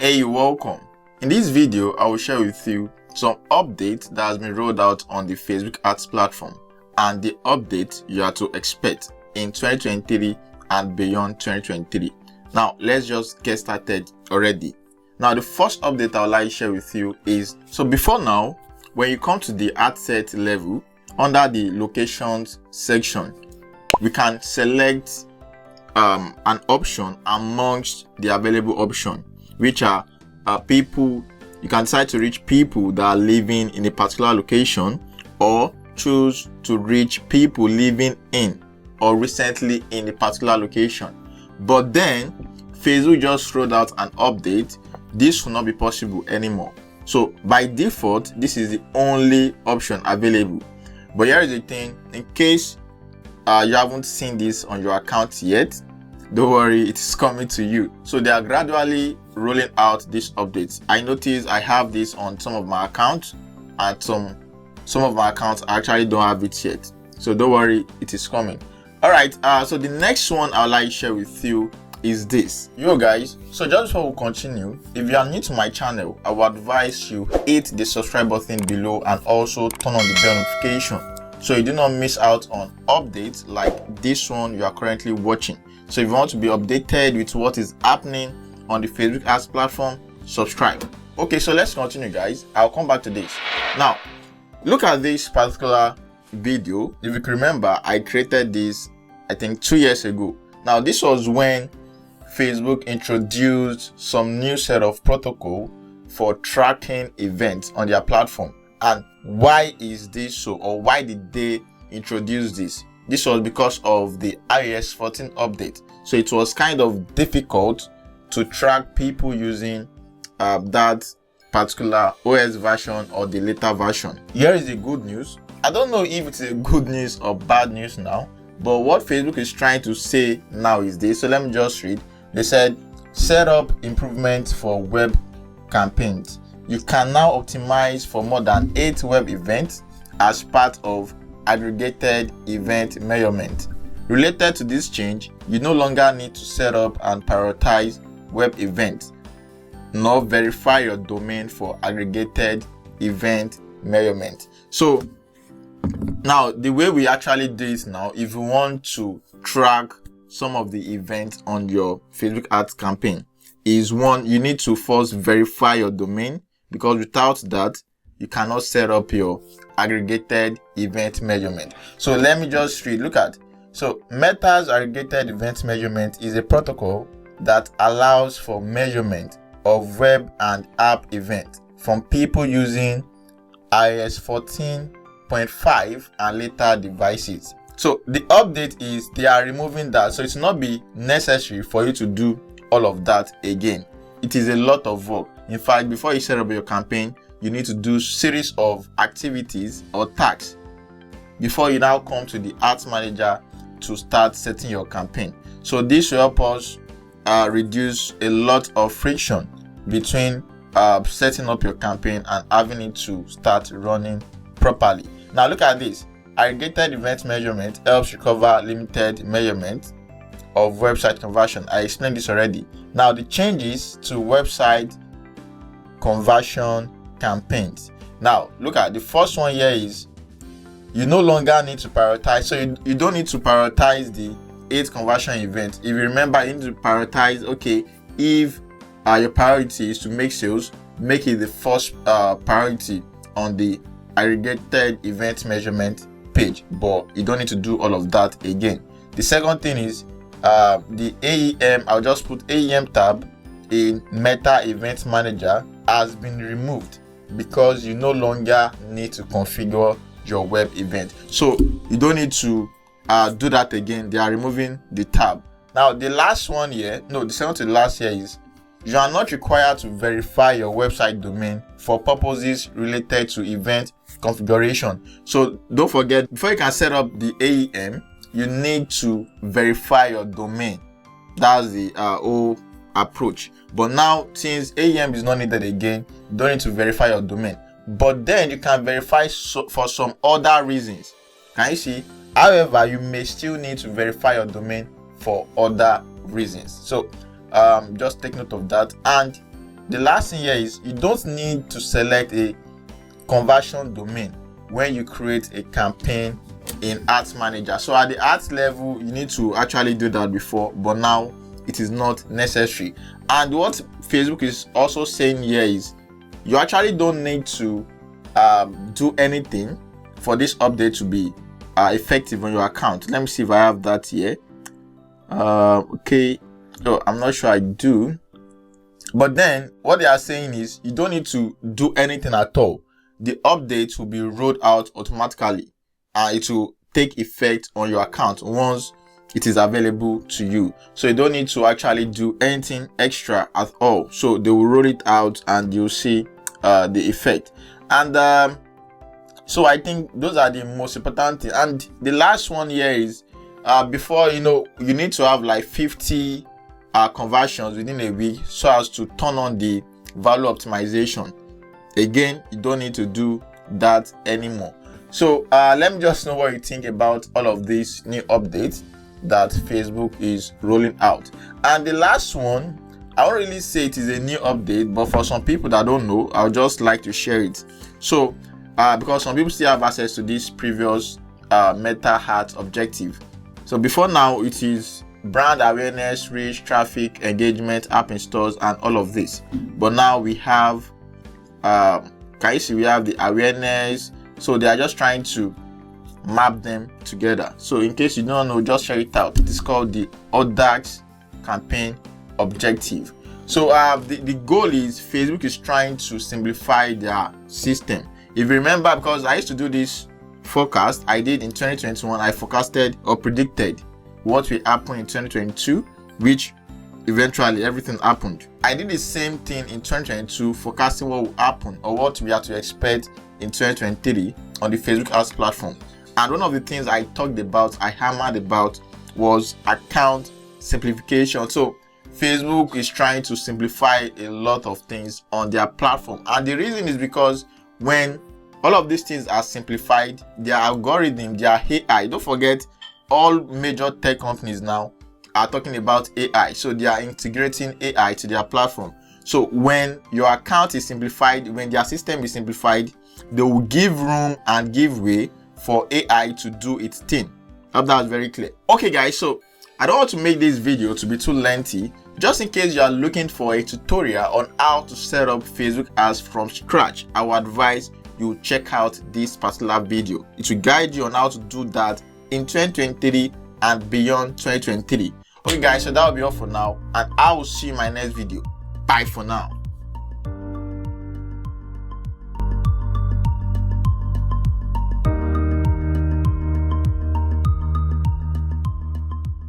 Hey, welcome. In this video, I will share with you some updates that has been rolled out on the Facebook ads platform and the updates you are to expect in 2023 and beyond 2023. Now, let's just get started already. Now, the first update I would like to share with you is, so before now, when you come to the ad set level, under the locations section, we can select an option amongst the available option, which are people. You can decide to reach people that are living in a particular location, or choose to reach people living in or recently in a particular location. But then Facebook just rolled out an update. This will not be possible anymore. So by default, this is the only option available. But here is the thing: in case you haven't seen this on your account yet, don't worry, it is coming to you. So they are gradually rolling out these updates. I noticed I have this on some of my accounts, and some of my accounts actually don't have it yet. So don't worry, it is coming. All right. So the next one I'd like to share with you is this. Yo guys, so just before we continue, if you are new to my channel, I would advise you hit the subscribe button below and also turn on the bell notification so you do not miss out on updates like this one you are currently watching. So if you want to be updated with what is happening on the Facebook ads platform, subscribe. Okay, so let's continue, guys. I'll come back to this. Now, look at this particular video. If you can remember, I created this, I think 2 years ago. Now, this was when Facebook introduced some new set of protocol for tracking events on their platform. And why is this so, or why did they introduce this? This was because of the iOS 14 update. So it was kind of difficult to track people using that particular OS version or the later version. Here is the good news. I don't know if it's a good news or bad news now, but what Facebook is trying to say now is this. So let me just read. They said, set up improvements for web campaigns. You can now optimize for more than 8 web events as part of Aggregated Event Measurement. Related to this change, you no longer need to set up and prioritize web events, nor verify your domain for Aggregated Event Measurement. So now the way we actually do it now, if you want to track some of the events on your Facebook ads campaign, is one, you need to first verify your domain, because without that you cannot set up your Aggregated Event Measurement. So let me just read. Look at. So Meta's Aggregated Event Measurement is a protocol that allows for measurement of web and app events from people using iOS 14.5 and later devices. So the update is they are removing that, so it's not be necessary for you to do all of that again. It is a lot of work. In fact, before you set up your campaign, you need to do series of activities or tasks before you now come to the ads manager to start setting your campaign. So this will help us reduce a lot of friction between setting up your campaign and having it to start running properly. Now look at this. Aggregated Event Measurement helps recover limited measurement of website conversion. I explained this already. Now the changes to website conversion campaigns. Now look at the first one here is you no longer need to prioritize. So you don't need to prioritize the 8 conversion events. If you remember, you need to prioritize, okay, if your priority is to make sales, make it the first priority on the Aggregated Event Measurement page, but you don't need to do all of that again. The second thing is the AEM. I'll just put AEM tab in Meta Event Manager has been removed because you no longer need to configure your web event. So you don't need to do that again. They are removing the tab. Now the last one here, no, the second to the last here is you are not required to verify your website domain for purposes related to event configuration. So don't forget, before you can set up the AEM, you need to verify your domain. That's the whole approach. But now, since AEM is not needed again, you don't need to verify your domain. But then you can verify for some other reasons. Can you see? However, you may still need to verify your domain for other reasons. So just take note of that. And the last thing here is you don't need to select a conversion domain when you create a campaign in Ads Manager. So at the ads level, you need to actually do that before, but now it is not necessary. And what Facebook is also saying here is you actually don't need to do anything for this update to be effective on your account. Let me see if I have that here. Okay, so I'm not sure I do, but then what they are saying is you don't need to do anything at all. The update will be rolled out automatically and it will take effect on your account once it is available to you. So you don't need to actually do anything extra at all. So they will roll it out and you'll see the effect. And so I think those are the most important things. And the last one here is before you need to have like 50 conversions within a week so as to turn on the value optimization. Again, you don't need to do that anymore. So let me just know what you think about all of these new updates that Facebook is rolling out. And the last one, I won't really say it is a new update, but for some people that don't know, I would just like to share it. So because some people still have access to this previous Meta Hat objective. So before now, it is brand awareness, reach, traffic, engagement, app installs, and all of this. But now we have can you see we have the awareness. So they are just trying to map them together. So in case you don't know, just share it out. It is called the ODAX campaign objective. So the goal is Facebook is trying to simplify their system. If you remember, because I used to do this forecast I did in 2021, I forecasted or predicted what will happen in 2022, which eventually everything happened. I did the same thing in 2022, forecasting what will happen or what we have to expect in 2023 on the Facebook ads platform. And one of the things I talked about, I hammered about, was account simplification. So Facebook is trying to simplify a lot of things on their platform. And the reason is because when all of these things are simplified, their algorithm, their AI, don't forget all major tech companies now are talking about AI. So they are integrating AI to their platform. So when your account is simplified, when their system is simplified, they will give room and give way for AI to do its thing. I hope that was very clear. Okay guys, so I don't want to make this video to be too lengthy. Just in case you are looking for a tutorial on how to set up Facebook ads from scratch, I would advise you check out this particular video. It will guide you on how to do that in 2023 and beyond 2023. Okay guys, so that will be all for now, and I will see you in my next video. Bye for now.